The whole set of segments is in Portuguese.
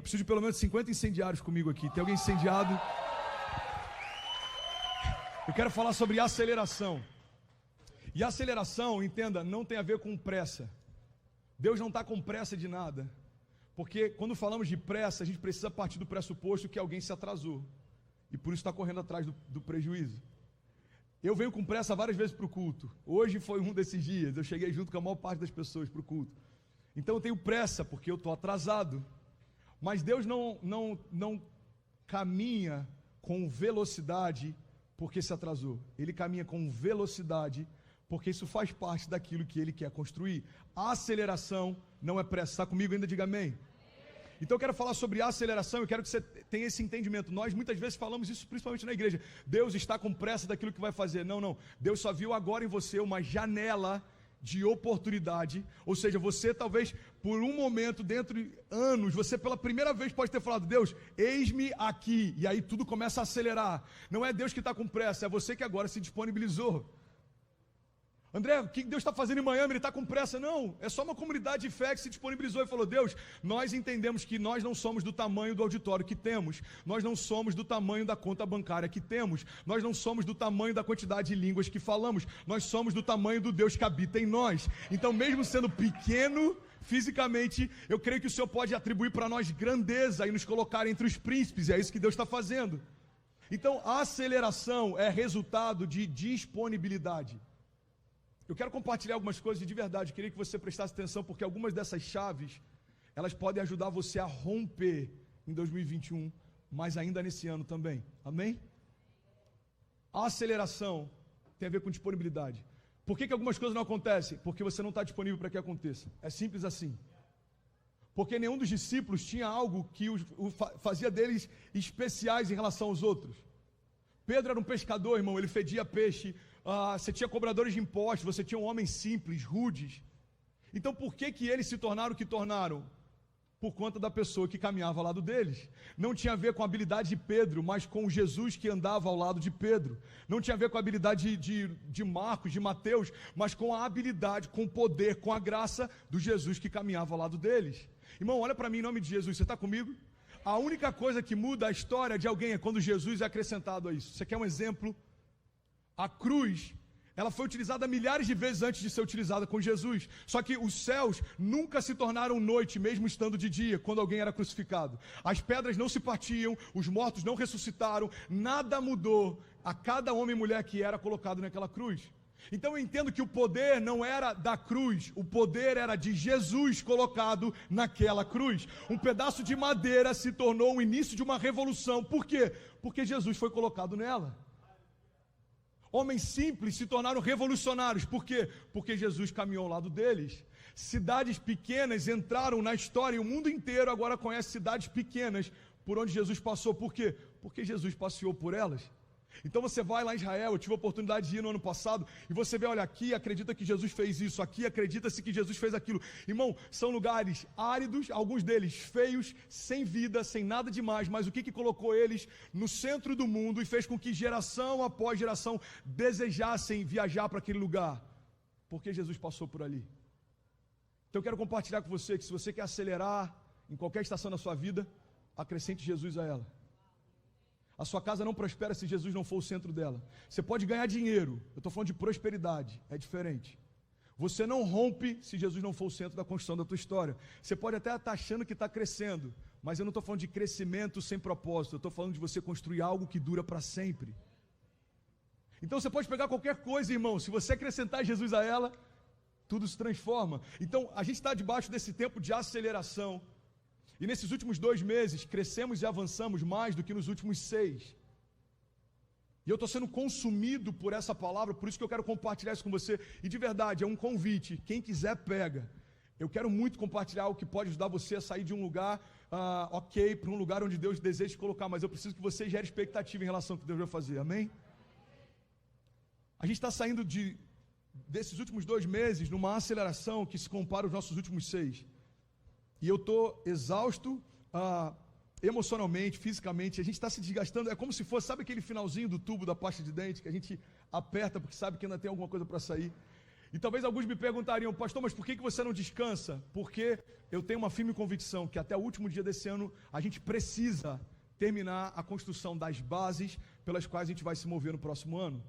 preciso de pelo menos 50 incendiários comigo aqui. Tem alguém incendiado? Eu quero falar sobre aceleração. E aceleração, entenda, não tem a ver com pressa. Deus não está com pressa de nada. Porque quando falamos de pressa, a gente precisa partir do pressuposto que alguém se atrasou. E por isso está correndo atrás do prejuízo. Eu venho com pressa várias vezes para o culto. Hoje foi um desses dias. Eu cheguei junto com a maior parte das pessoas para o culto. Então eu tenho pressa porque eu estou atrasado. Mas Deus não caminha com velocidade porque se atrasou. Ele caminha com velocidade porque isso faz parte daquilo que Ele quer construir. A aceleração não é pressa. Está comigo ainda? Diga amém. Então eu quero falar sobre aceleração, eu quero que você tenha esse entendimento. Nós muitas vezes falamos isso, principalmente na igreja. Deus está com pressa daquilo que vai fazer. Não. Deus só viu agora em você uma janela de oportunidade. Ou seja, você talvez por um momento, dentro de anos, você pela primeira vez pode ter falado: Deus, eis-me aqui. E aí tudo começa a acelerar. Não é Deus que está com pressa, é você que agora se disponibilizou. André, o que Deus está fazendo em Miami? Ele está com pressa? Não, é só uma comunidade de fé que se disponibilizou e falou: Deus, nós entendemos que nós não somos do tamanho do auditório que temos, nós não somos do tamanho da conta bancária que temos, nós não somos do tamanho da quantidade de línguas que falamos, nós somos do tamanho do Deus que habita em nós. Então, mesmo sendo pequeno fisicamente, eu creio que o Senhor pode atribuir para nós grandeza e nos colocar entre os príncipes, e é isso que Deus está fazendo. Então, a aceleração é resultado de disponibilidade. Eu quero compartilhar algumas coisas de verdade, eu queria que você prestasse atenção, porque algumas dessas chaves, elas podem ajudar você a romper em 2021, mas ainda nesse ano também, amém? A aceleração tem a ver com disponibilidade. Por que algumas coisas não acontecem? Porque você não está disponível para que aconteça, é simples assim. Porque nenhum dos discípulos tinha algo que fazia deles especiais em relação aos outros. Pedro era um pescador, irmão, ele fedia peixe. Você tinha cobradores de impostos, você tinha homens simples, rudes. Então por que eles se tornaram o que tornaram? Por conta da pessoa que caminhava ao lado deles. Não tinha a ver com a habilidade de Pedro, mas com Jesus que andava ao lado de Pedro. Não tinha a ver com a habilidade de Marcos, de Mateus, mas com a habilidade, com o poder, com a graça do Jesus que caminhava ao lado deles. Irmão, olha para mim em nome de Jesus, você está comigo? A única coisa que muda a história de alguém é quando Jesus é acrescentado a isso. Você quer um exemplo? A cruz, ela foi utilizada milhares de vezes antes de ser utilizada com Jesus. Só que os céus nunca se tornaram noite, mesmo estando de dia, quando alguém era crucificado. As pedras não se partiam, os mortos não ressuscitaram, nada mudou a cada homem e mulher que era colocado naquela cruz. Então eu entendo que o poder não era da cruz, o poder era de Jesus colocado naquela cruz. Um pedaço de madeira se tornou o início de uma revolução. Por quê? Porque Jesus foi colocado nela. Homens simples se tornaram revolucionários. Por quê? Porque Jesus caminhou ao lado deles. Cidades pequenas entraram na história e o mundo inteiro agora conhece cidades pequenas por onde Jesus passou. Por quê? Porque Jesus passeou por elas. Então você vai lá em Israel, eu tive a oportunidade de ir no ano passado, e você vê, olha, aqui acredita que Jesus fez isso, aqui acredita-se que Jesus fez aquilo. Irmão, são lugares áridos, alguns deles feios, sem vida, sem nada demais, mas o que colocou eles no centro do mundo e fez com que geração após geração desejassem viajar para aquele lugar? Porque Jesus passou por ali. Então eu quero compartilhar com você que se você quer acelerar em qualquer estação da sua vida, acrescente Jesus a ela. A sua casa não prospera se Jesus não for o centro dela. Você pode ganhar dinheiro, eu estou falando de prosperidade, é diferente. Você não rompe se Jesus não for o centro da construção da tua história. Você pode até estar achando que está crescendo, mas eu não estou falando de crescimento sem propósito, eu estou falando de você construir algo que dura para sempre. Então você pode pegar qualquer coisa, irmão, se você acrescentar Jesus a ela, tudo se transforma. Então a gente está debaixo desse tempo de aceleração. E nesses últimos 2 meses, crescemos e avançamos mais do que nos últimos 6. E eu estou sendo consumido por essa palavra, por isso que eu quero compartilhar isso com você. E de verdade, é um convite, quem quiser pega. Eu quero muito compartilhar algo que pode ajudar você a sair de um lugar ok, para um lugar onde Deus deseja te colocar. Mas eu preciso que você gere expectativa em relação ao que Deus vai fazer, amém? A gente está saindo desses últimos 2 meses numa aceleração que se compara aos nossos últimos 6. E eu estou exausto emocionalmente, fisicamente, a gente está se desgastando, é como se fosse, sabe aquele finalzinho do tubo da pasta de dente, que a gente aperta porque sabe que ainda tem alguma coisa para sair. E talvez alguns me perguntariam, pastor, mas por que você não descansa? Porque eu tenho uma firme convicção que até o último dia desse ano a gente precisa terminar a construção das bases pelas quais a gente vai se mover no próximo ano.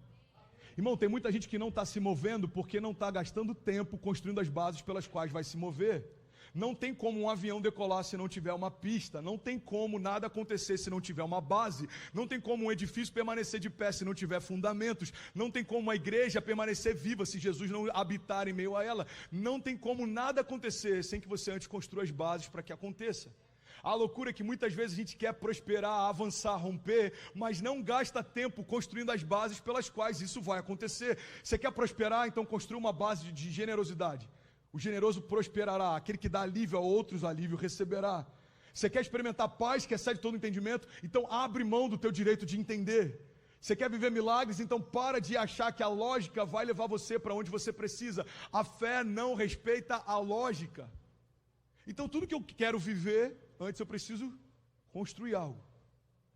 Irmão, tem muita gente que não está se movendo porque não está gastando tempo construindo as bases pelas quais vai se mover. Não tem como um avião decolar se não tiver uma pista. Não tem como nada acontecer se não tiver uma base. Não tem como um edifício permanecer de pé se não tiver fundamentos. Não tem como uma igreja permanecer viva se Jesus não habitar em meio a ela. Não tem como nada acontecer sem que você antes construa as bases para que aconteça. A loucura é que muitas vezes a gente quer prosperar, avançar, romper, mas não gasta tempo construindo as bases pelas quais isso vai acontecer. Você quer prosperar, então construa uma base de generosidade. O generoso prosperará, aquele que dá alívio a outros, alívio receberá. Você quer experimentar paz que excede todo entendimento? Então abre mão do teu direito de entender. Você quer viver milagres? Então para de achar que a lógica vai levar você para onde você precisa. A fé não respeita a lógica. Então tudo que eu quero viver, antes eu preciso construir algo.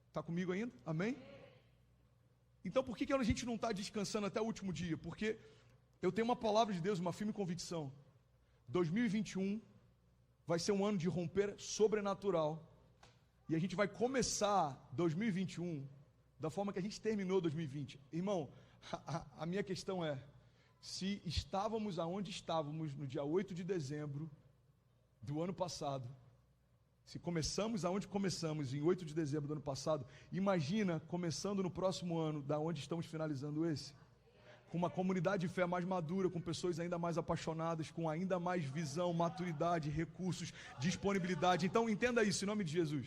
Está comigo ainda? Amém? Então por que a gente não está descansando até o último dia? Porque eu tenho uma palavra de Deus, uma firme convicção. 2021 vai ser um ano de romper sobrenatural. E a gente vai começar 2021 da forma que a gente terminou 2020. Irmão, a minha questão é, se estávamos aonde estávamos no dia 8 de dezembro do ano passado, se começamos aonde começamos em 8 de dezembro do ano passado, imagina começando no próximo ano, da onde estamos finalizando esse. Com uma comunidade de fé mais madura, com pessoas ainda mais apaixonadas, com ainda mais visão, maturidade, recursos, disponibilidade. Então entenda isso em nome de Jesus.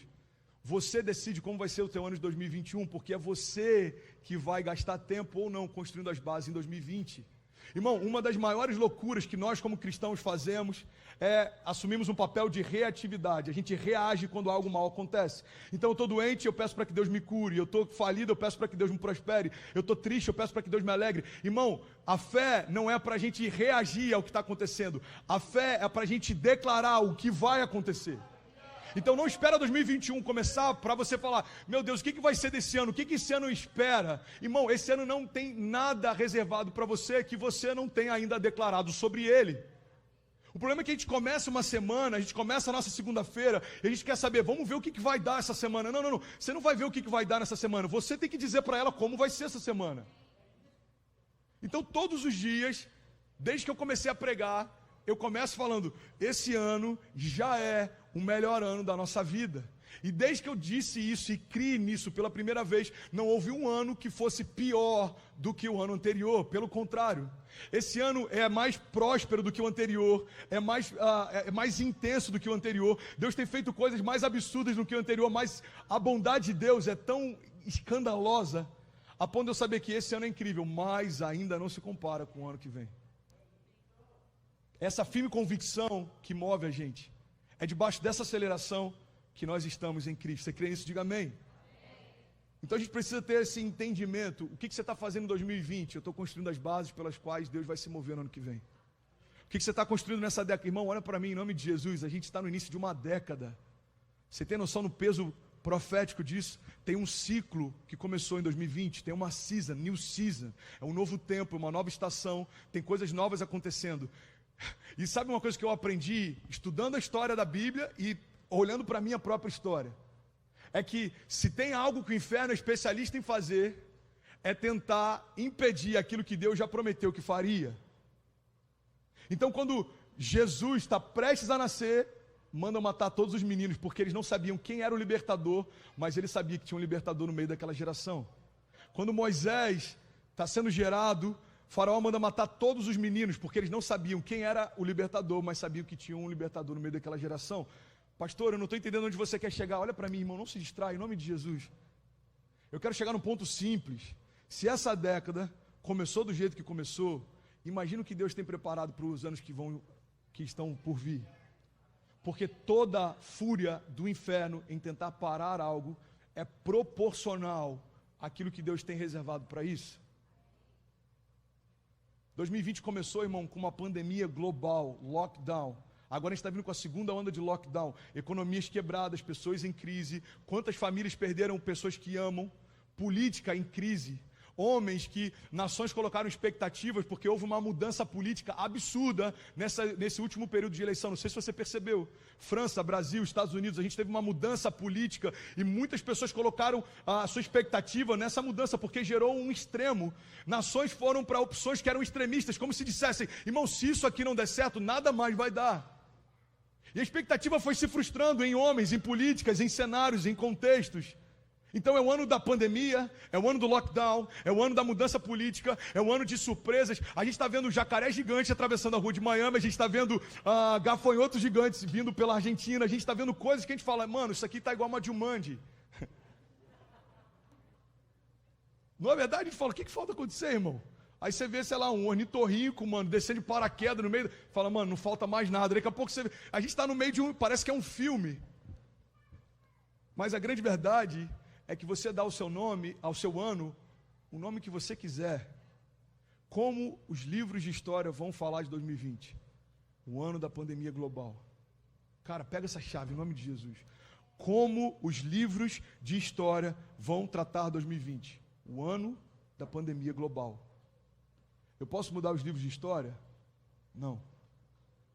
Você decide como vai ser o teu ano de 2021, porque é você que vai gastar tempo ou não construindo as bases em 2020. Irmão, uma das maiores loucuras que nós como cristãos fazemos é assumirmos um papel de reatividade. A gente reage quando algo mal acontece. Então eu estou doente, eu peço para que Deus me cure. Eu estou falido, eu peço para que Deus me prospere. Eu estou triste, eu peço para que Deus me alegre. Irmão, a fé não é para a gente reagir ao que está acontecendo. A fé é para a gente declarar o que vai acontecer. Então não espera 2021 começar para você falar, meu Deus, o que vai ser desse ano? O que esse ano espera? Irmão, esse ano não tem nada reservado para você que você não tenha ainda declarado sobre ele. O problema é que a gente começa uma semana, a gente começa a nossa segunda-feira, e a gente quer saber, vamos ver o que vai dar essa semana. Não, você não vai ver o que vai dar nessa semana, você tem que dizer para ela como vai ser essa semana. Então todos os dias, desde que eu comecei a pregar, eu começo falando, esse ano já é o melhor ano da nossa vida. E desde que eu disse isso e criei nisso pela primeira vez, não houve um ano que fosse pior do que o ano anterior. Pelo contrário, esse ano é mais próspero do que o anterior, é mais intenso do que o anterior. Deus tem feito coisas mais absurdas do que o anterior, mas a bondade de Deus é tão escandalosa, a ponto de eu saber que esse ano é incrível, mas ainda não se compara com o ano que vem. Essa firme convicção que move a gente, é debaixo dessa aceleração que nós estamos em Cristo. Você crê nisso? Diga amém. Então a gente precisa ter esse entendimento. O que você está fazendo em 2020? Eu estou construindo as bases pelas quais Deus vai se mover no ano que vem. O que você está construindo nessa década? Irmão, olha para mim em nome de Jesus. A gente está no início de uma década. Você tem noção do peso profético disso? Tem um ciclo que começou em 2020. Tem uma season, new season. É um novo tempo, uma nova estação. Tem coisas novas acontecendo. E sabe uma coisa que eu aprendi estudando a história da Bíblia e olhando para a minha própria história? É que se tem algo que o inferno é especialista em fazer, é tentar impedir aquilo que Deus já prometeu que faria. Então quando Jesus está prestes a nascer, mandam matar todos os meninos, porque eles não sabiam quem era o libertador, mas ele sabia que tinha um libertador no meio daquela geração. Quando Moisés está sendo gerado, Faraó manda matar todos os meninos, porque eles não sabiam quem era o libertador, mas sabiam que tinha um libertador no meio daquela geração. Pastor, eu não estou entendendo onde você quer chegar. Olha para mim, irmão, não se distrai, em nome de Jesus. Eu quero chegar num ponto simples. Se essa década começou do jeito que começou, imagina o que Deus tem preparado para os anos que estão por vir. Porque toda fúria do inferno em tentar parar algo é proporcional àquilo que Deus tem reservado para isso. 2020 começou, irmão, com uma pandemia global, lockdown. Agora a gente está vindo com a segunda onda de lockdown. Economias quebradas, pessoas em crise. Quantas famílias perderam pessoas que amam? Política em crise. Homens que nações colocaram expectativas porque houve uma mudança política absurda nesse último período de eleição. Não sei se você percebeu. França, Brasil, Estados Unidos, a gente teve uma mudança política e muitas pessoas colocaram a sua expectativa nessa mudança porque gerou um extremo. Nações foram para opções que eram extremistas, como se dissessem: irmão, se isso aqui não der certo, nada mais vai dar. E a expectativa foi se frustrando em homens, em políticas, em cenários, em contextos. Então é o ano da pandemia, é o ano do lockdown, é o ano da mudança política, é o ano de surpresas. A gente está vendo jacaré gigante atravessando a rua de Miami, a gente está vendo gafanhotos gigantes vindo pela Argentina, a gente está vendo coisas que a gente fala: mano, isso aqui está igual uma Jumanji. Não é verdade? A gente fala: o que falta acontecer, irmão? Aí você vê, sei lá, um ornitorrinco, mano, descendo de paraquedas no meio, fala: mano, não falta mais nada. Daqui a pouco você vê, a gente está no meio de parece que é um filme. Mas a grande verdade é que você dá ao seu nome, ao seu ano, o nome que você quiser. Como os livros de história vão falar de 2020? O ano da pandemia global. Cara, pega essa chave em nome de Jesus. Como os livros de história vão tratar 2020? O ano da pandemia global. Eu posso mudar os livros de história? Não.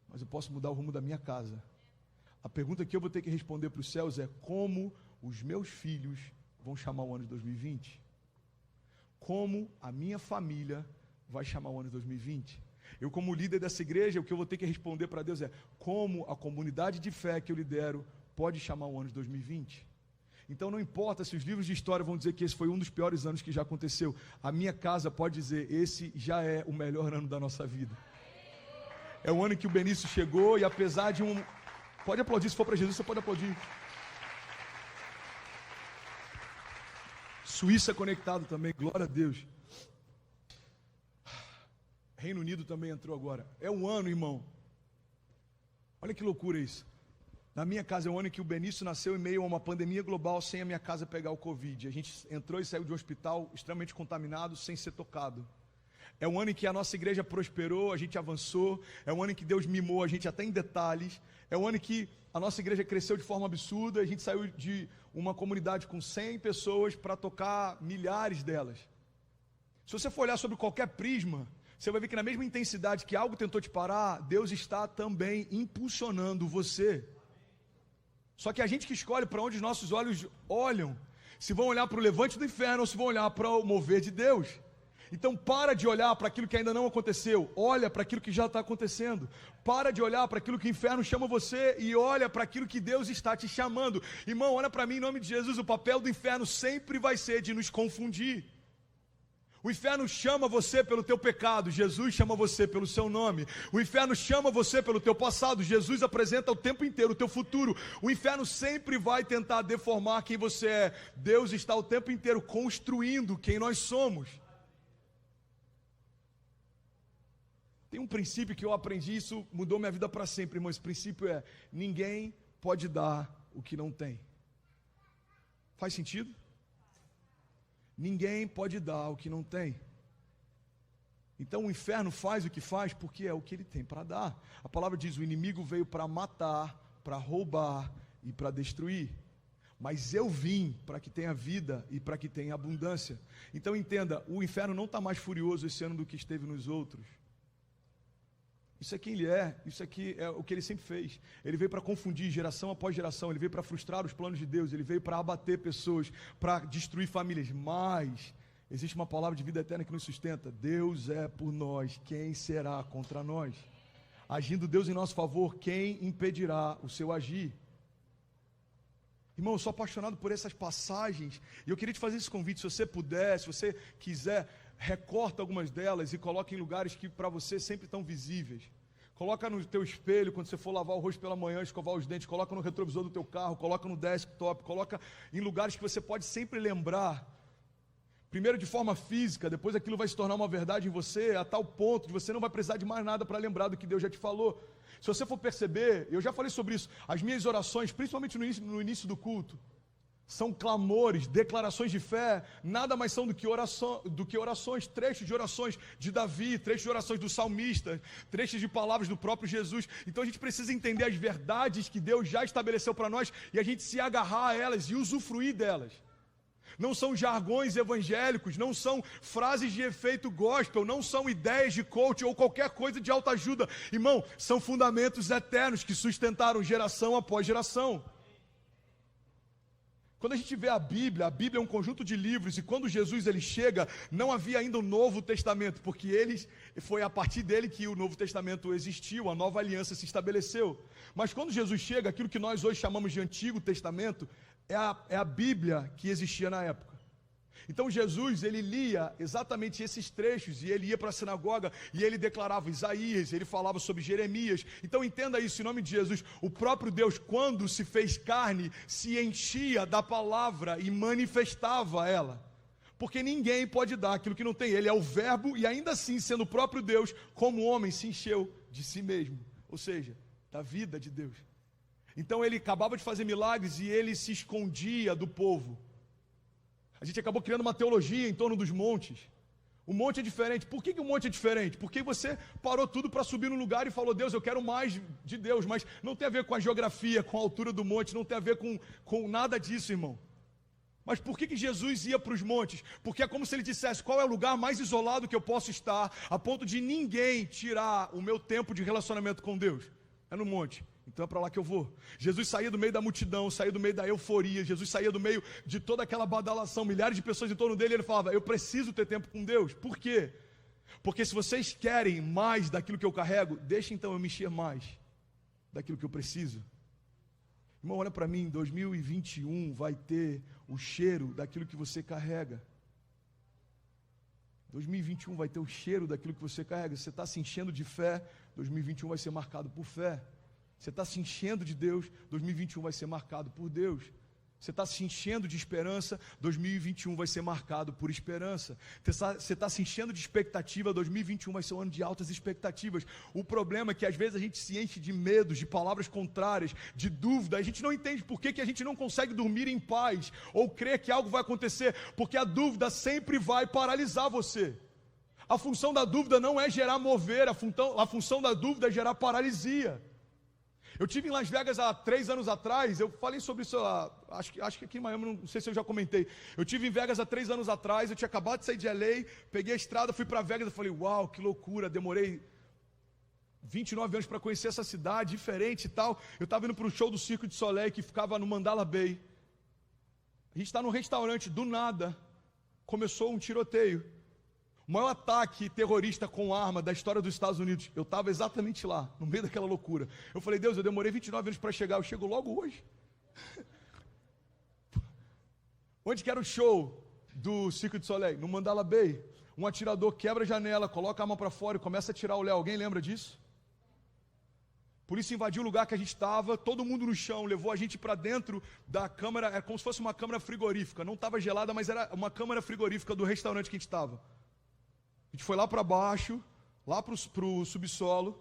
Mas eu posso mudar o rumo da minha casa. A pergunta que eu vou ter que responder para os céus é: como os meus filhos vão chamar o ano de 2020? Como a minha família vai chamar o ano de 2020? Eu, como líder dessa igreja, o que eu vou ter que responder para Deus é: como a comunidade de fé que eu lidero pode chamar o ano de 2020? Então não importa se os livros de história vão dizer que esse foi um dos piores anos que já aconteceu, a minha casa pode dizer: esse já é o melhor ano da nossa vida. É o ano em que o Benício chegou e apesar de Pode aplaudir, se for para Jesus, você pode aplaudir. Suíça conectado também, glória a Deus. Reino Unido também entrou agora. É um ano, irmão. Olha que loucura isso. Na minha casa é um ano em que o Benício nasceu em meio a uma pandemia global sem a minha casa pegar o Covid. A gente entrou e saiu de um hospital extremamente contaminado sem ser tocado. É um ano em que a nossa igreja prosperou, a gente avançou. É um ano em que Deus mimou a gente até em detalhes. É um ano em que a nossa igreja cresceu de forma absurda. A gente saiu de uma comunidade com 100 pessoas para tocar milhares delas. Se você for olhar sobre qualquer prisma, você vai ver que na mesma intensidade que algo tentou te parar, Deus está também impulsionando você. Só que a gente que escolhe para onde os nossos olhos olham, se vão olhar para o levante do inferno ou se vão olhar para o mover de Deus. Então para de olhar para aquilo que ainda não aconteceu, olha para aquilo que já está acontecendo. Para de olhar para aquilo que o inferno chama você e olha para aquilo que Deus está te chamando. Irmão, olha para mim em nome de Jesus, o papel do inferno sempre vai ser de nos confundir. O inferno chama você pelo teu pecado, Jesus chama você pelo seu nome. O inferno chama você pelo teu passado, Jesus apresenta o tempo inteiro o teu futuro. O inferno sempre vai tentar deformar quem você é. Deus está o tempo inteiro construindo quem nós somos. Tem um princípio que eu aprendi, isso mudou minha vida para sempre, irmão. Esse princípio é: ninguém pode dar o que não tem. Faz sentido? Ninguém pode dar o que não tem. Então o inferno faz o que faz porque é o que ele tem para dar. A palavra diz: o inimigo veio para matar, para roubar e para destruir. Mas eu vim para que tenha vida e para que tenha abundância. Então entenda, o inferno não está mais furioso esse ano do que esteve nos outros. Isso é quem ele é, isso aqui é o que ele sempre fez. Ele veio para confundir geração após geração, ele veio para frustrar os planos de Deus, ele veio para abater pessoas, para destruir famílias. Mas existe uma palavra de vida eterna que nos sustenta: Deus é por nós, quem será contra nós? Agindo Deus em nosso favor, quem impedirá o seu agir? Irmão, eu sou apaixonado por essas passagens, e eu queria te fazer esse convite: se você puder, se você quiser, recorta algumas delas e coloca em lugares que para você sempre estão visíveis. Coloca no teu espelho quando você for lavar o rosto pela manhã, escovar os dentes, coloca no retrovisor do teu carro, coloca no desktop, coloca em lugares que você pode sempre lembrar. Primeiro de forma física, depois aquilo vai se tornar uma verdade em você, a tal ponto de você não vai precisar de mais nada para lembrar do que Deus já te falou. Se você for perceber, eu já falei sobre isso, as minhas orações, principalmente no início do culto, são clamores, declarações de fé, nada mais são do que orações, trechos de orações de Davi, trechos de orações do salmista, trechos de palavras do próprio Jesus. Então a gente precisa entender as verdades que Deus já estabeleceu para nós e a gente se agarrar a elas e usufruir delas. não são jargões evangélicos, não são frases de efeito gospel, não são ideias de coach ou qualquer coisa de autoajuda. Irmão, são fundamentos eternos que sustentaram geração após geração. Quando a gente vê a Bíblia é um conjunto de livros, e quando Jesus ele chega, não havia ainda o Novo Testamento, porque foi a partir dele que o Novo Testamento existiu, a nova aliança se estabeleceu. Mas quando Jesus chega, aquilo que nós hoje chamamos de Antigo Testamento, é a Bíblia que existia na época. Então Jesus, ele lia exatamente esses trechos, e ele ia para a sinagoga, e ele declarava Isaías, ele falava sobre Jeremias. Então entenda isso, em nome de Jesus, o próprio Deus, quando se fez carne, se enchia da palavra e manifestava ela. Porque ninguém pode dar aquilo que não tem. Ele é o verbo, e ainda assim, sendo o próprio Deus, como homem, se encheu de si mesmo, ou seja, da vida de Deus. Então ele acabava de fazer milagres, e ele se escondia do povo. A gente acabou criando uma teologia em torno dos montes. O monte é diferente. Por que o monte é diferente? Porque você parou tudo para subir num lugar e falou, Deus, eu quero mais de Deus. Mas não tem a ver com a geografia, com a altura do monte, não tem a ver com nada disso, irmão. Mas por que Jesus ia para os montes? Porque é como se ele dissesse, qual é o lugar mais isolado que eu posso estar, a ponto de ninguém tirar o meu tempo de relacionamento com Deus? É no monte. Então é para lá que eu vou. Jesus saía do meio da multidão, saía do meio da euforia, Jesus saía do meio de toda aquela badalação, milhares de pessoas em torno dele, e ele falava, eu preciso ter tempo com Deus. Por quê? Porque se vocês querem mais daquilo que eu carrego, deixa então eu me encher mais daquilo que eu preciso. Irmão, olha para mim, 2021 vai ter o cheiro daquilo que você carrega. 2021 vai ter o cheiro daquilo que você carrega. Você está se enchendo de fé, 2021 vai ser marcado por fé. Você está se enchendo de Deus, 2021 vai ser marcado por Deus. Você está se enchendo de esperança, 2021 vai ser marcado por esperança. Você está se enchendo de expectativa, 2021 vai ser um ano de altas expectativas. O problema é que às vezes a gente se enche de medos, de palavras contrárias, de dúvida. A gente não entende por que a gente não consegue dormir em paz, ou crer que algo vai acontecer, porque a dúvida sempre vai paralisar você. A função da dúvida não é gerar mover, a função da dúvida é gerar paralisia. Eu estive em Las Vegas há 3 anos atrás, eu falei sobre isso, acho que aqui em Miami, não sei se eu já comentei. Eu estive em Vegas há 3 anos atrás, eu tinha acabado de sair de LA, peguei a estrada, fui para Vegas, eu falei, uau, que loucura, demorei 29 anos para conhecer essa cidade, diferente e tal. Eu estava indo para o show do Cirque du Soleil, que ficava no Mandala Bay. A gente está num restaurante, do nada, começou um tiroteio. O maior ataque terrorista com arma da história dos Estados Unidos. Eu estava exatamente lá, no meio daquela loucura. Eu falei, Deus, eu demorei 29 anos para chegar, eu chego logo hoje. Onde que era o show do Cirque du Soleil? No Mandala Bay. Um atirador quebra a janela, coloca a arma para fora e começa a atirar o Léo. Alguém lembra disso? A polícia invadiu o lugar que a gente estava, todo mundo no chão, levou a gente para dentro da câmara, é como se fosse uma câmara frigorífica. Não estava gelada, mas era uma câmara frigorífica do restaurante que a gente estava. A gente foi lá para baixo, lá para o subsolo.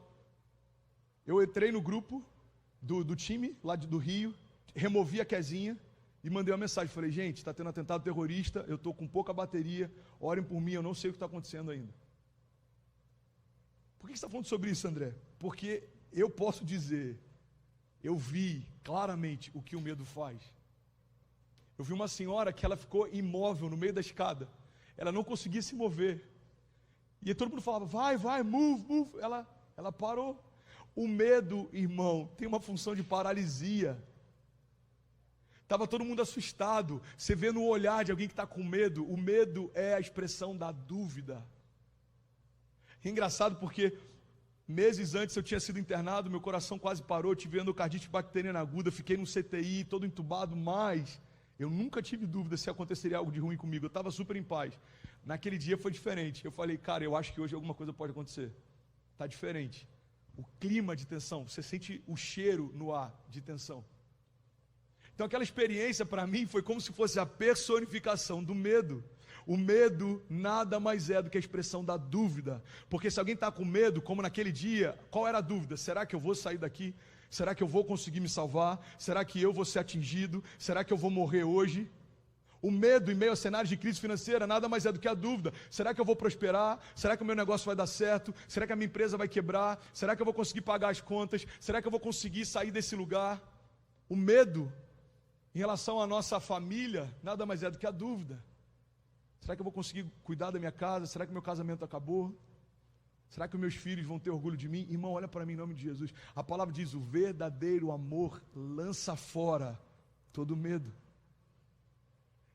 Eu entrei no grupo do time, lá do Rio, removi a quezinha e mandei uma mensagem. Falei, gente, está tendo atentado terrorista, eu estou com pouca bateria, orem por mim, eu não sei o que está acontecendo ainda. Por que você está falando sobre isso, André? Porque eu posso dizer, eu vi claramente o que o medo faz. Eu vi uma senhora que ela ficou imóvel no meio da escada. Ela não conseguia se mover. E todo mundo falava, vai, move. Ela parou. O medo, irmão, tem uma função de paralisia. Estava todo mundo assustado. Você vê no olhar de alguém que está com medo. O medo é a expressão da dúvida. É engraçado porque meses antes eu tinha sido internado, meu coração quase parou, tive endocardite bacteriana aguda, fiquei no CTI, todo entubado, mas eu nunca tive dúvida se aconteceria algo de ruim comigo. Eu estava super em paz. Naquele dia foi diferente. Eu falei, cara, eu acho que hoje alguma coisa pode acontecer. Está diferente. O clima de tensão, você sente o cheiro no ar de tensão. Então aquela experiência para mim foi como se fosse a personificação do medo. O medo nada mais é do que a expressão da dúvida. Porque se alguém está com medo, como naquele dia, qual era a dúvida? Será que eu vou sair daqui? Será que eu vou conseguir me salvar? Será que eu vou ser atingido? Será que eu vou morrer hoje? O medo em meio a cenários de crise financeira nada mais é do que a dúvida. Será que eu vou prosperar? Será que o meu negócio vai dar certo? Será que a minha empresa vai quebrar? Será que eu vou conseguir pagar as contas? Será que eu vou conseguir sair desse lugar? O medo Em relação à nossa família, nada mais é do que a dúvida. Será que eu vou conseguir cuidar da minha casa? Será que meu casamento acabou? Será que os meus filhos vão ter orgulho de mim? Irmão, olha para mim em nome de Jesus. A palavra diz, o verdadeiro amor lança fora todo medo.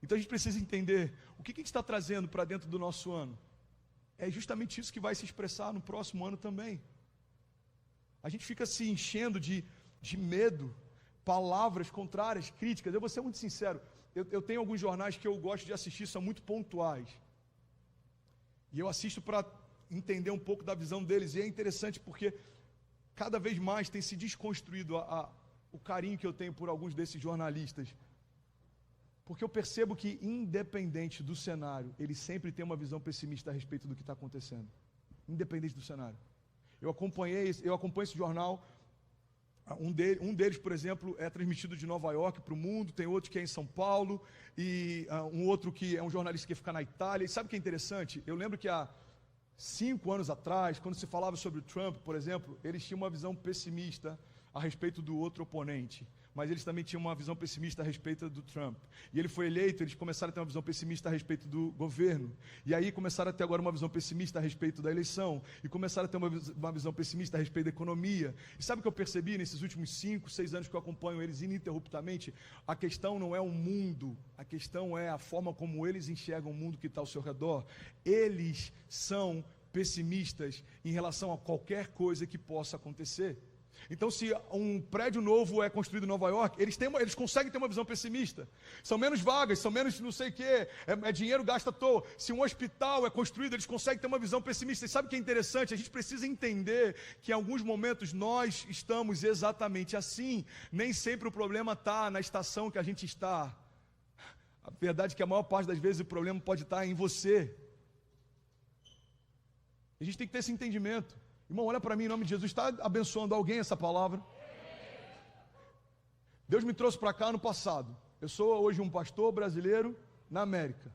Então a gente precisa entender o que a gente está trazendo para dentro do nosso ano. É justamente isso que vai se expressar no próximo ano também. A gente fica se enchendo de medo, palavras contrárias, críticas. Eu vou ser muito sincero, eu tenho alguns jornais que eu gosto de assistir, são muito pontuais. E eu assisto para entender um pouco da visão deles, e é interessante porque cada vez mais tem se desconstruído o carinho que eu tenho por alguns desses jornalistas. Porque eu percebo que, independente do cenário, eles sempre têm uma visão pessimista a respeito do que está acontecendo. Independente do cenário. Eu acompanho esse jornal. Um deles, por exemplo, é transmitido de Nova York para o mundo, tem outro que é em São Paulo, e um outro que é um jornalista que fica na Itália. E sabe o que é interessante? Eu lembro que há 5 anos atrás, quando se falava sobre o Trump, por exemplo, eles tinham uma visão pessimista a respeito do outro oponente, mas eles também tinham uma visão pessimista a respeito do Trump. E ele foi eleito, eles começaram a ter uma visão pessimista a respeito do governo. E aí começaram a ter agora uma visão pessimista a respeito da eleição. E começaram a ter uma visão pessimista a respeito da economia. E sabe o que eu percebi nesses últimos 5, 6 anos que eu acompanho eles ininterruptamente? A questão não é o mundo, a questão é a forma como eles enxergam o mundo que está ao seu redor. Eles são pessimistas em relação a qualquer coisa que possa acontecer. Então, se um prédio novo é construído em Nova York, eles conseguem ter uma visão pessimista. São menos vagas, são menos não sei o quê, é dinheiro gasto à toa. Se um hospital é construído, eles conseguem ter uma visão pessimista. E sabe o que é interessante? A gente precisa entender que em alguns momentos nós estamos exatamente assim. Nem sempre o problema está na estação que a gente está. A verdade é que a maior parte das vezes o problema pode estar em você. A gente tem que ter esse entendimento. Irmão, olha para mim em nome de Jesus. Está abençoando alguém essa palavra? Deus me trouxe para cá no passado. Eu sou hoje um pastor brasileiro na América.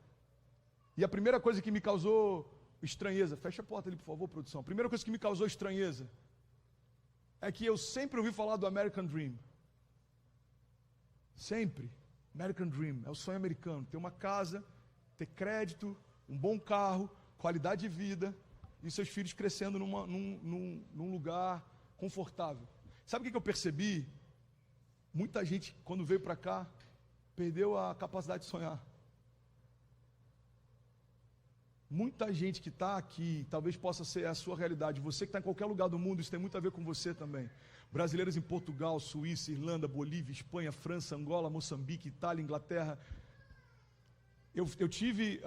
E a primeira coisa que me causou estranheza, fecha a porta ali por favor, produção. A primeira coisa que me causou estranheza é que eu sempre ouvi falar do American Dream. Sempre. American Dream, é o sonho americano. Ter uma casa, ter crédito, um bom carro, qualidade de vida e seus filhos crescendo num lugar confortável. Sabe o que eu percebi? Muita gente, quando veio para cá, perdeu a capacidade de sonhar. Muita gente que está aqui, talvez possa ser a sua realidade. Você que está em qualquer lugar do mundo, isso tem muito a ver com você também. Brasileiros em Portugal, Suíça, Irlanda, Bolívia, Espanha, França, Angola, Moçambique, Itália, Inglaterra. Eu tive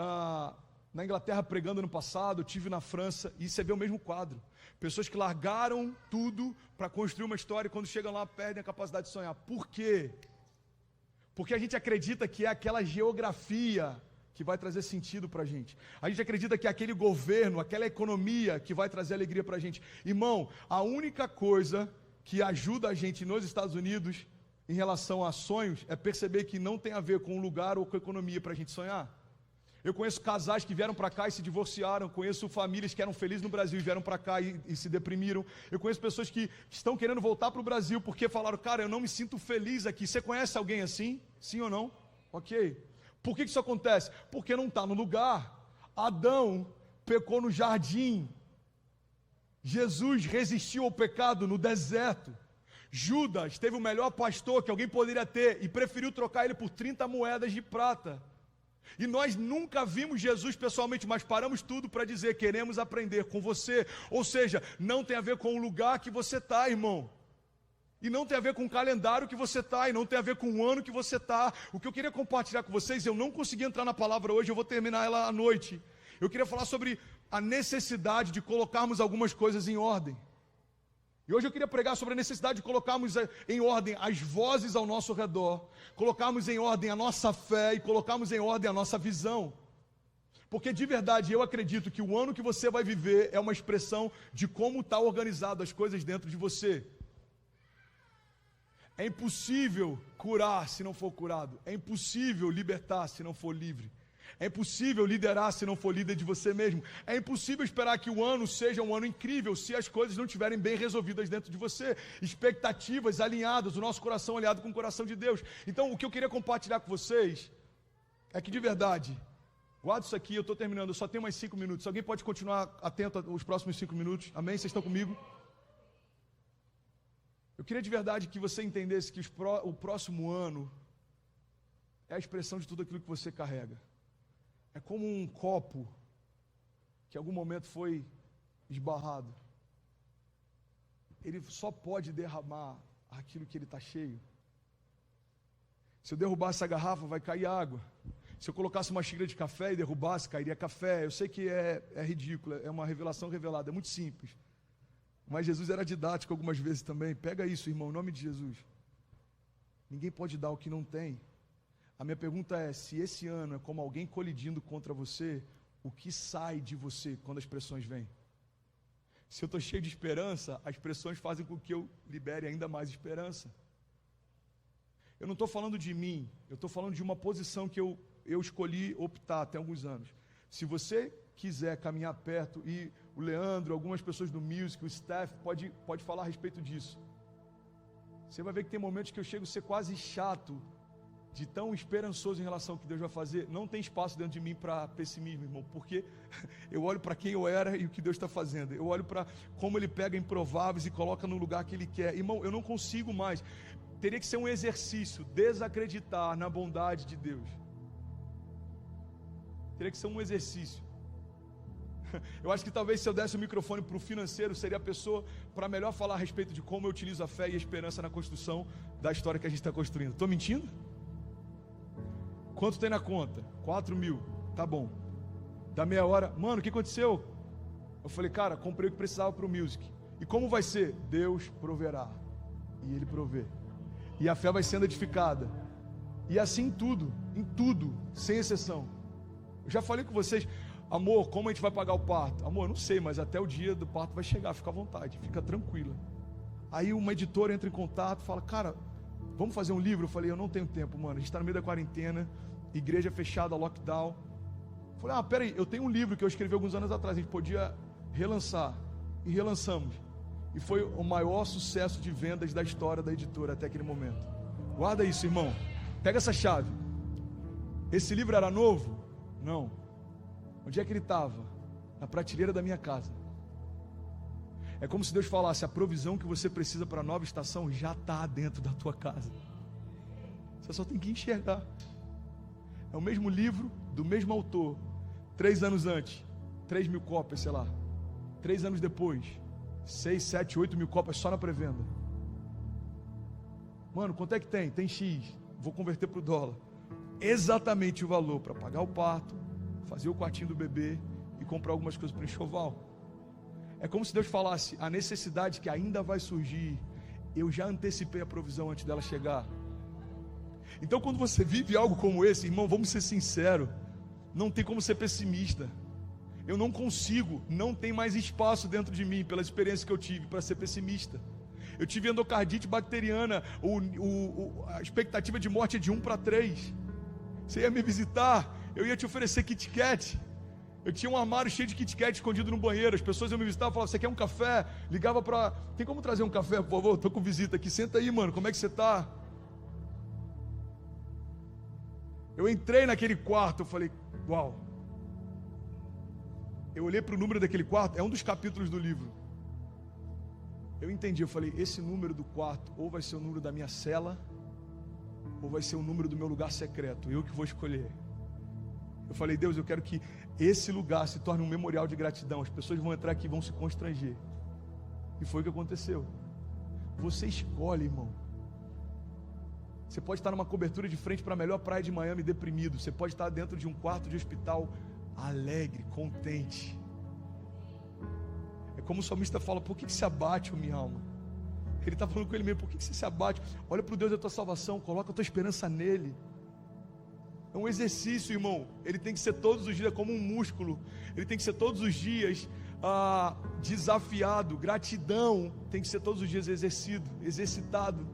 na Inglaterra pregando ano passado, eu tive na França, e você vê o mesmo quadro. Pessoas que largaram tudo para construir uma história e quando chegam lá perdem a capacidade de sonhar. Por quê? Porque a gente acredita que é aquela geografia que vai trazer sentido para a gente. A gente acredita que é aquele governo, aquela economia que vai trazer alegria para a gente. Irmão, a única coisa que ajuda a gente nos Estados Unidos em relação a sonhos é perceber que não tem a ver com o lugar ou com a economia para a gente sonhar. Eu conheço casais que vieram para cá e se divorciaram. Conheço famílias que eram felizes no Brasil e vieram para cá e se deprimiram. Eu conheço pessoas que estão querendo voltar para o Brasil porque falaram, cara, eu não me sinto feliz aqui. Você conhece alguém assim? Sim ou não? Ok. Por que isso acontece? Porque não está no lugar. Adão pecou no jardim. Jesus resistiu ao pecado no deserto. Judas teve o melhor pastor que alguém poderia ter e preferiu trocar ele por 30 moedas de prata. E nós nunca vimos Jesus pessoalmente, mas paramos tudo para dizer, queremos aprender com você. Ou seja, não tem a ver com o lugar que você está, irmão. E não tem a ver com o calendário que você está, e não tem a ver com o ano que você está. O que eu queria compartilhar com vocês, eu não consegui entrar na palavra hoje, eu vou terminar ela à noite. Eu queria falar sobre a necessidade de colocarmos algumas coisas em ordem. E hoje eu queria pregar sobre a necessidade de colocarmos em ordem as vozes ao nosso redor, colocarmos em ordem a nossa fé e colocarmos em ordem a nossa visão. Porque de verdade eu acredito que o ano que você vai viver é uma expressão de como está organizado as coisas dentro de você. É impossível curar se não for curado, é impossível libertar se não for livre. É impossível liderar se não for líder de você mesmo. É impossível esperar que o ano seja um ano incrível se as coisas não estiverem bem resolvidas dentro de você. Expectativas alinhadas, o nosso coração alinhado com o coração de Deus. Então, o que eu queria compartilhar com vocês é que, de verdade, guarda isso aqui, eu estou terminando, eu só tenho mais 5 minutos. Alguém pode continuar atento aos próximos 5 minutos? Amém? Vocês estão comigo? Eu queria de verdade que você entendesse que o próximo ano é a expressão de tudo aquilo que você carrega. É como um copo que em algum momento foi esbarrado. Ele só pode derramar aquilo que ele está cheio. Se eu derrubasse a garrafa, vai cair água. Se eu colocasse uma xícara de café e derrubasse, cairia café. Eu sei que é ridículo, é uma revelação revelada, é muito simples. Mas Jesus era didático algumas vezes também. Pega isso, irmão, em nome de Jesus. Ninguém pode dar o que não tem. A minha pergunta é, se esse ano é como alguém colidindo contra você, o que sai de você quando as pressões vêm? Se eu estou cheio de esperança, as pressões fazem com que eu libere ainda mais esperança. Eu não estou falando de mim, eu estou falando de uma posição que eu escolhi optar tem alguns anos. Se você quiser caminhar perto, e o Leandro, algumas pessoas do music, o staff, pode falar a respeito disso. Você vai ver que tem momentos que eu chego a ser quase chato, de tão esperançoso em relação ao que Deus vai fazer. Não tem espaço dentro de mim para pessimismo, irmão, porque eu olho para quem eu era e o que Deus está fazendo. Eu olho para como Ele pega improváveis e coloca no lugar que Ele quer. Irmão, eu não consigo mais. Teria que ser um exercício, desacreditar na bondade de Deus. Teria que ser um exercício. Eu acho que talvez se eu desse o microfone para o financeiro, seria a pessoa para melhor falar a respeito de como eu utilizo a fé e a esperança na construção da história que a gente está construindo. Estou mentindo? Quanto tem na conta? 4.000. Tá bom. Da meia hora, mano, o que aconteceu? Eu falei, cara, comprei o que precisava para o music. E como vai ser? Deus proverá. E Ele provê. E a fé vai sendo edificada. E assim em tudo, sem exceção. Eu já falei com vocês, amor, como a gente vai pagar o parto? Amor, não sei, mas até o dia do parto vai chegar, fica à vontade, fica tranquila. Aí uma editora entra em contato, fala, cara, vamos fazer um livro? Eu falei, eu não tenho tempo, mano, a gente está no meio da quarentena, igreja fechada, lockdown. Eu falei, peraí, eu tenho um livro que eu escrevi alguns anos atrás, a gente podia relançar. E relançamos. E foi o maior sucesso de vendas da história da editora até aquele momento. Guarda isso, irmão. Pega essa chave. Esse livro era novo? Não. Onde é que ele estava? Na prateleira da minha casa. É como se Deus falasse, a provisão que você precisa para a nova estação já está dentro da tua casa. Você só tem que enxergar. É o mesmo livro, do mesmo autor, 3 anos antes, 3.000 cópias, sei lá. 3 anos depois, 6, 7, 8 mil cópias só na pré-venda. Mano, quanto é que tem? Tem X, vou converter para o dólar. Exatamente o valor para pagar o parto, fazer o quartinho do bebê e comprar algumas coisas para o enxoval. É como se Deus falasse, a necessidade que ainda vai surgir, eu já antecipei a provisão antes dela chegar. Então quando você vive algo como esse, irmão, vamos ser sinceros, não tem como ser pessimista. Eu não consigo, não tem mais espaço dentro de mim, pela experiência que eu tive, para ser pessimista. Eu tive endocardite bacteriana, a expectativa de morte é de 1 para 3. Você ia me visitar, eu ia te oferecer Kit Kat. Eu tinha um armário cheio de Kit Kat escondido no banheiro. As pessoas iam me visitar e falavam, você quer um café? Ligava para, tem como trazer um café, por favor? Estou com visita aqui, senta aí, mano, como é que você está? Eu entrei naquele quarto, eu falei, uau. Eu olhei para o número daquele quarto, é um dos capítulos do livro. Eu entendi, eu falei, esse número do quarto, ou vai ser o número da minha cela, ou vai ser o número do meu lugar secreto, eu que vou escolher. Eu falei, Deus, eu quero que esse lugar se torne um memorial de gratidão. As pessoas vão entrar aqui e vão se constranger. E foi o que aconteceu. Você escolhe, irmão. Você pode estar numa cobertura de frente para a melhor praia de Miami deprimido. Você pode estar dentro de um quarto de hospital alegre, contente. É como o salmista fala, por que se abate, ó minha alma? Ele está falando com ele mesmo, por que você se abate? Olha para o Deus da tua salvação, coloca a tua esperança nele. É um exercício, irmão. Ele tem que ser todos os dias como um músculo. Ele tem que ser todos os dias desafiado. Gratidão tem que ser todos os dias exercitado.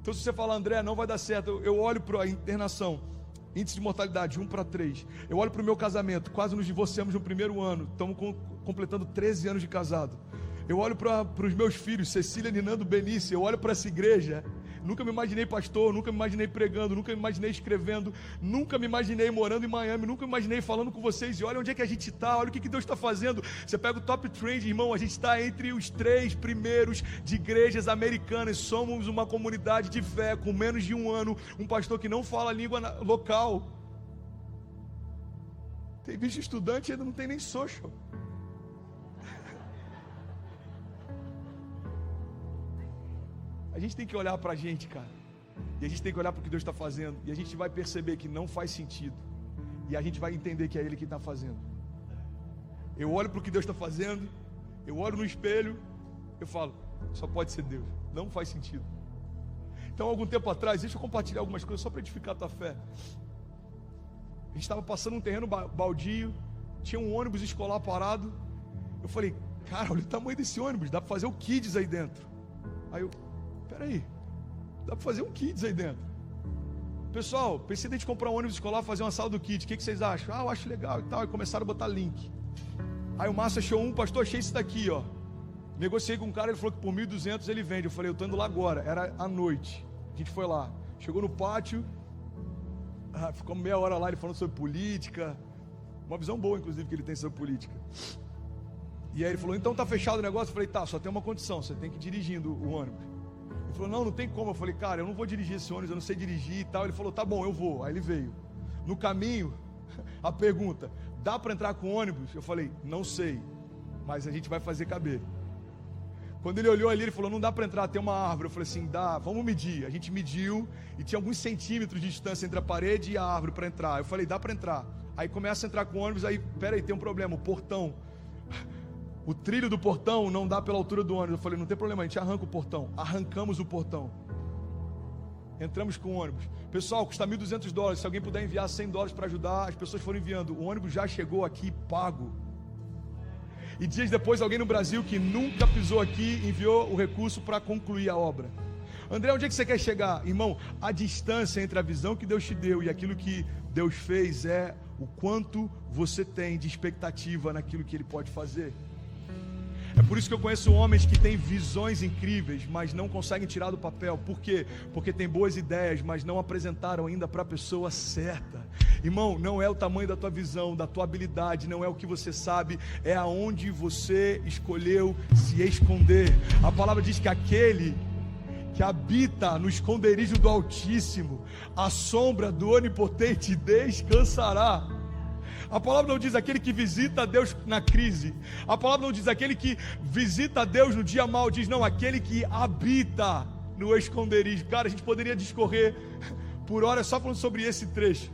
Então se você fala, André, não vai dar certo. Eu olho para a internação. Índice de mortalidade, 1:3. Eu olho para o meu casamento, quase nos divorciamos no primeiro ano. Estamos completando 13 anos de casado. Eu olho para os meus filhos, Cecília, Ninando, Benício. Eu olho para essa igreja. Nunca me imaginei pastor, nunca me imaginei pregando, nunca me imaginei escrevendo, nunca me imaginei morando em Miami, nunca me imaginei falando com vocês. E olha onde é que a gente está, olha o que Deus está fazendo. Você pega o top trend, irmão, a gente está entre os 3 primeiros de igrejas americanas. Somos uma comunidade de fé, com menos de um ano, um pastor que não fala a língua local. Tem visto estudante, ainda não tem nem social. A gente tem que olhar para a gente, cara. E a gente tem que olhar para o que Deus está fazendo. E a gente vai perceber que não faz sentido. E a gente vai entender que é Ele que está fazendo. Eu olho para o que Deus está fazendo. Eu olho no espelho. Eu falo, só pode ser Deus. Não faz sentido. Então, algum tempo atrás, deixa eu compartilhar algumas coisas só para edificar a tua fé. A gente estava passando um terreno baldio. Tinha um ônibus escolar parado. Eu falei, cara, olha o tamanho desse ônibus. Dá para fazer o Kids aí dentro. Aí eu... Peraí, dá para fazer um Kids aí dentro. Pessoal, pensei em comprar um ônibus escolar, fazer uma sala do Kids. O que vocês acham? Eu acho legal e tal. E começaram a botar link. Aí o Márcio achou pastor, achei esse daqui, ó. Negociei com um cara, ele falou que por 1.200 ele vende. Eu falei, eu tô indo lá agora. Era à noite. A gente foi lá. Chegou no pátio. Ficou meia hora lá, ele falando sobre política. Uma visão boa, inclusive, que ele tem sobre política. E aí ele falou, então tá fechado o negócio? Eu falei, tá, só tem uma condição, você tem que ir dirigindo o ônibus. Ele falou, não tem como. Eu falei, cara, eu não vou dirigir esse ônibus, eu não sei dirigir e tal. Ele falou, tá bom, eu vou. Aí ele veio. No caminho, a pergunta, dá para entrar com ônibus? Eu falei, não sei, mas a gente vai fazer caber. Quando ele olhou ali, ele falou, não dá para entrar, tem uma árvore. Eu falei assim, dá, vamos medir. A gente mediu e tinha alguns centímetros de distância entre a parede e a árvore para entrar. Eu falei, dá para entrar. Aí começa a entrar com o ônibus, aí, peraí, tem um problema, o portão. O trilho do portão não dá pela altura do ônibus. Eu falei, não tem problema, a gente arranca o portão. Arrancamos o portão. Entramos com o ônibus. Pessoal, custa $1.200. Se alguém puder enviar $100 para ajudar, as pessoas foram enviando. O ônibus já chegou aqui pago. E dias depois, alguém no Brasil que nunca pisou aqui enviou o recurso para concluir a obra. André, onde é que você quer chegar? Irmão, a distância entre a visão que Deus te deu e aquilo que Deus fez é o quanto você tem de expectativa naquilo que Ele pode fazer. É por isso que eu conheço homens que têm visões incríveis, mas não conseguem tirar do papel. Por quê? Porque têm boas ideias, mas não apresentaram ainda para a pessoa certa. Irmão, não é o tamanho da tua visão, da tua habilidade, não é o que você sabe, é aonde você escolheu se esconder. A palavra diz que aquele que habita no esconderijo do Altíssimo, a sombra do Onipotente descansará. A palavra não diz aquele que visita a Deus na crise. A palavra não diz aquele que visita a Deus no dia mau. Diz não, aquele que habita no esconderijo. Cara, a gente poderia discorrer por horas só falando sobre esse trecho.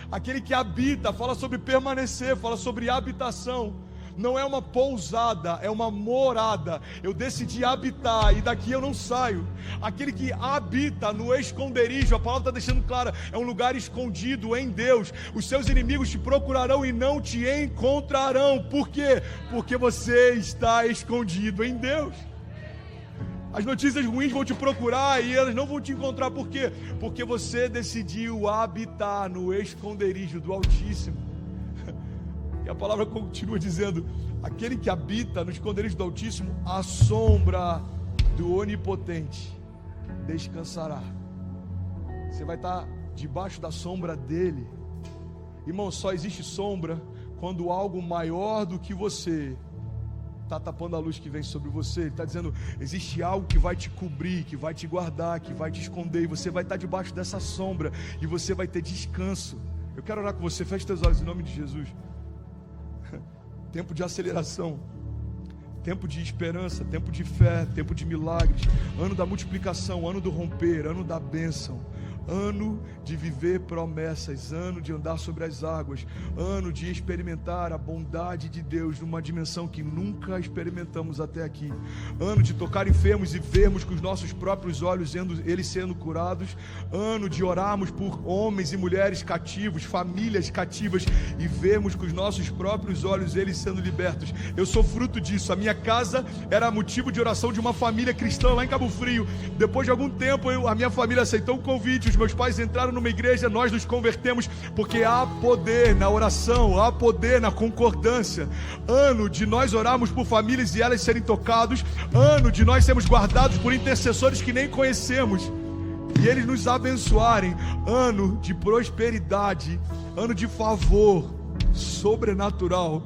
Aquele que habita, fala sobre permanecer, fala sobre habitação. Não é uma pousada, é uma morada. Eu decidi habitar e daqui eu não saio. Aquele que habita no esconderijo, a palavra está deixando clara, é um lugar escondido em Deus. Os seus inimigos te procurarão e não te encontrarão. Por quê? Porque você está escondido em Deus. As notícias ruins vão te procurar e elas não vão te encontrar. Por quê? Porque você decidiu habitar no esconderijo do Altíssimo. E a palavra continua dizendo, aquele que habita no esconderijo do Altíssimo, a sombra do Onipotente descansará. Você vai estar debaixo da sombra dele. Irmão, só existe sombra quando algo maior do que você está tapando a luz que vem sobre você. Ele está dizendo, existe algo que vai te cobrir, que vai te guardar, que vai te esconder, e você vai estar debaixo dessa sombra, e você vai ter descanso. Eu quero orar com você, feche teus olhos em nome de Jesus. Tempo de aceleração, tempo de esperança, tempo de fé, tempo de milagres, ano da multiplicação, ano do romper, ano da bênção, ano de viver promessas, ano de andar sobre as águas, ano de experimentar a bondade de Deus numa dimensão que nunca experimentamos até aqui, ano de tocar enfermos e vermos com os nossos próprios olhos eles sendo curados, ano de orarmos por homens e mulheres cativos, famílias cativas e vermos com os nossos próprios olhos eles sendo libertos. Eu sou fruto disso. A minha casa era motivo de oração de uma família cristã lá em Cabo Frio. Depois de algum tempo a minha família aceitou o convite, os meus pais entraram numa igreja, nós nos convertemos, porque há poder na oração, há poder na concordância. Ano de nós orarmos por famílias e elas serem tocadas, ano de nós sermos guardados por intercessores que nem conhecemos e eles nos abençoarem, ano de prosperidade, ano de favor sobrenatural,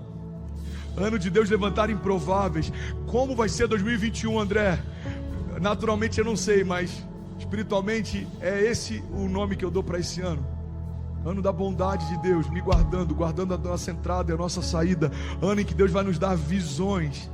ano de Deus levantar improváveis. Como vai ser 2021, André? Naturalmente eu não sei, mas espiritualmente é esse o nome que eu dou para esse ano. Ano da bondade de Deus, me guardando, guardando a nossa entrada e a nossa saída. Ano em que Deus vai nos dar visões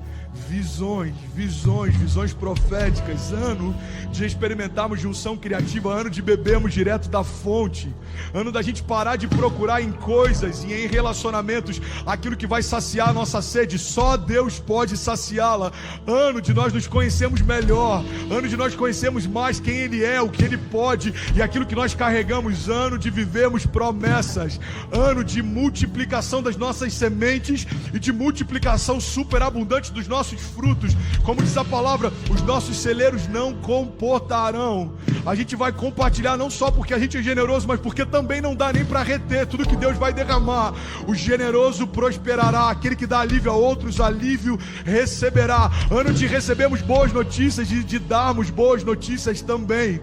proféticas. Ano de experimentarmos junção criativa. Ano de bebermos direto da fonte. Ano da gente parar de procurar em coisas e em relacionamentos aquilo que vai saciar a nossa sede. Só Deus pode saciá-la. Ano de nós nos conhecermos melhor. Ano de nós conhecermos mais quem Ele é, o que Ele pode e aquilo que nós carregamos. Ano de vivermos promessas. Ano de multiplicação das nossas sementes e de multiplicação superabundante dos nossos frutos. Como diz a palavra, os nossos celeiros não comportarão. A gente vai compartilhar não só porque a gente é generoso, mas porque também não dá nem para reter tudo que Deus vai derramar. O generoso prosperará, aquele que dá alívio a outros, alívio receberá. Ano de recebermos boas notícias e de darmos boas notícias também.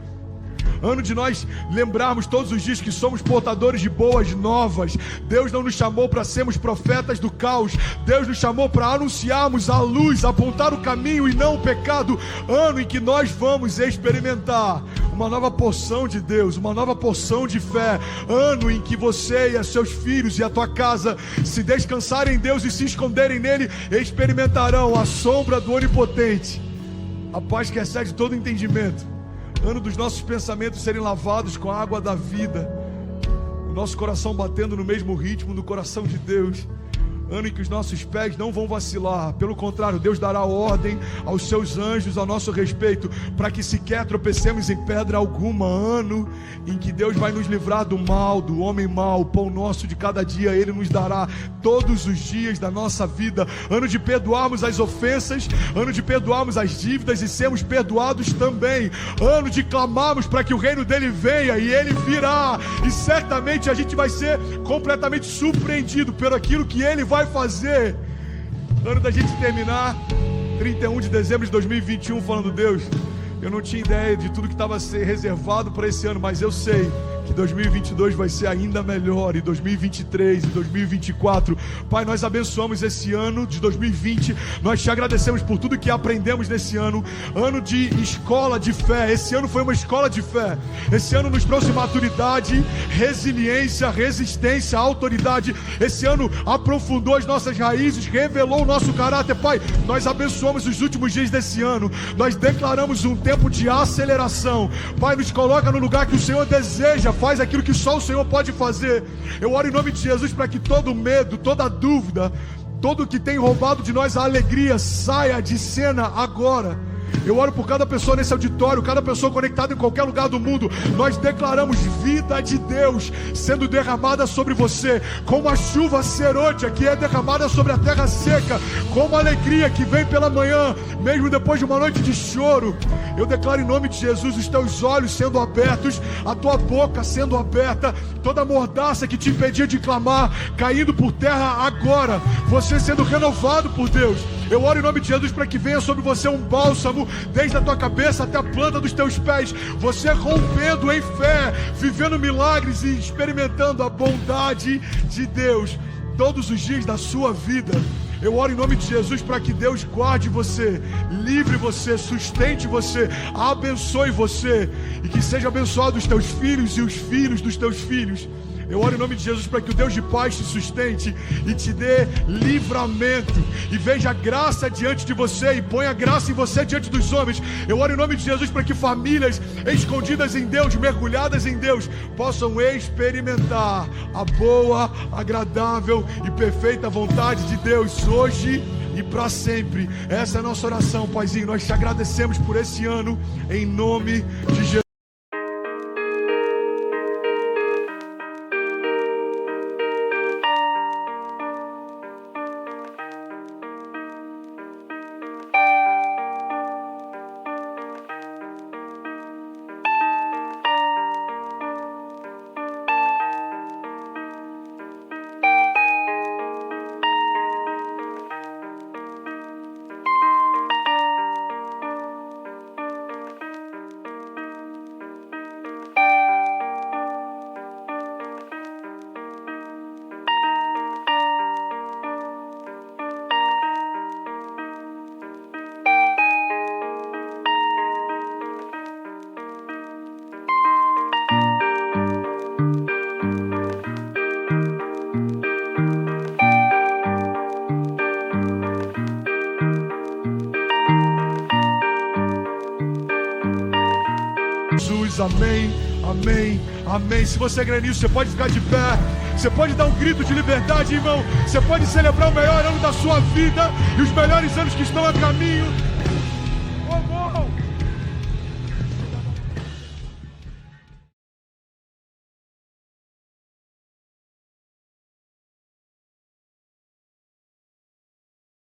Ano de nós lembrarmos todos os dias que somos portadores de boas novas. Deus não nos chamou para sermos profetas do caos. Deus nos chamou para anunciarmos a luz, apontar o caminho e não o pecado. Ano em que nós vamos experimentar uma nova porção de Deus, uma nova porção de fé. Ano em que você e seus filhos e a tua casa se descansarem em Deus e se esconderem nele, experimentarão a sombra do Onipotente, a paz que excede todo entendimento. Ano dos nossos pensamentos serem lavados com a água da vida, o nosso coração batendo no mesmo ritmo do coração de Deus. Ano em que os nossos pés não vão vacilar. Pelo contrário, Deus dará ordem aos seus anjos a nosso respeito, para que sequer tropecemos em pedra alguma. Ano em que Deus vai nos livrar do mal, do homem mau. O pão nosso de cada dia Ele nos dará todos os dias da nossa vida. Ano de perdoarmos as ofensas, ano de perdoarmos as dívidas e sermos perdoados também. Ano de clamarmos para que o reino dele venha, e ele virá, e certamente a gente vai ser completamente surpreendido por aquilo que ele vai fazer. Ano da gente terminar 31 de dezembro de 2021 falando: Deus, eu não tinha ideia de tudo que estava a ser reservado para esse ano, mas eu sei que 2022 vai ser ainda melhor, e 2023 e 2024. Pai, nós abençoamos esse ano de 2020, nós te agradecemos por tudo que aprendemos nesse ano. Ano de escola de fé. Esse ano foi uma escola de fé. Esse ano nos trouxe maturidade, resiliência, resistência, autoridade. Esse ano aprofundou as nossas raízes, revelou o nosso caráter. Pai, nós abençoamos os últimos dias desse ano. Nós declaramos um tempo de aceleração. Pai, nos coloca no lugar que o Senhor deseja. Faz aquilo que só o Senhor pode fazer. Eu oro em nome de Jesus para que todo medo, toda dúvida, todo que tem roubado de nós a alegria, saia de cena agora. Eu oro por cada pessoa nesse auditório, cada pessoa conectada em qualquer lugar do mundo. Nós declaramos vida de Deus sendo derramada sobre você, como a chuva serôdia que é derramada sobre a terra seca, como a alegria que vem pela manhã, mesmo depois de uma noite de choro. Eu declaro em nome de Jesus os teus olhos sendo abertos, a tua boca sendo aberta, toda mordaça que te impedia de clamar, caindo por terra agora, você sendo renovado por Deus. Eu oro em nome de Jesus para que venha sobre você um bálsamo, desde a tua cabeça até a planta dos teus pés, você rompendo em fé, vivendo milagres e experimentando a bondade de Deus todos os dias da sua vida. Eu oro em nome de Jesus para que Deus guarde você, livre você, sustente você, abençoe você, e que seja abençoado os teus filhos e os filhos dos teus filhos. Eu oro em nome de Jesus para que o Deus de paz te sustente e te dê livramento, e veja graça diante de você e ponha graça em você diante dos homens. Eu oro em nome de Jesus para que famílias escondidas em Deus, mergulhadas em Deus, possam experimentar a boa, agradável e perfeita vontade de Deus hoje e para sempre. Essa é a nossa oração, Paizinho. Nós te agradecemos por esse ano, em nome de Jesus. Jesus, amém, amém, amém. Se você crê nisso, você pode ficar de pé. Você pode dar um grito de liberdade, irmão. Você pode celebrar o melhor ano da sua vida e os melhores anos que estão a caminho.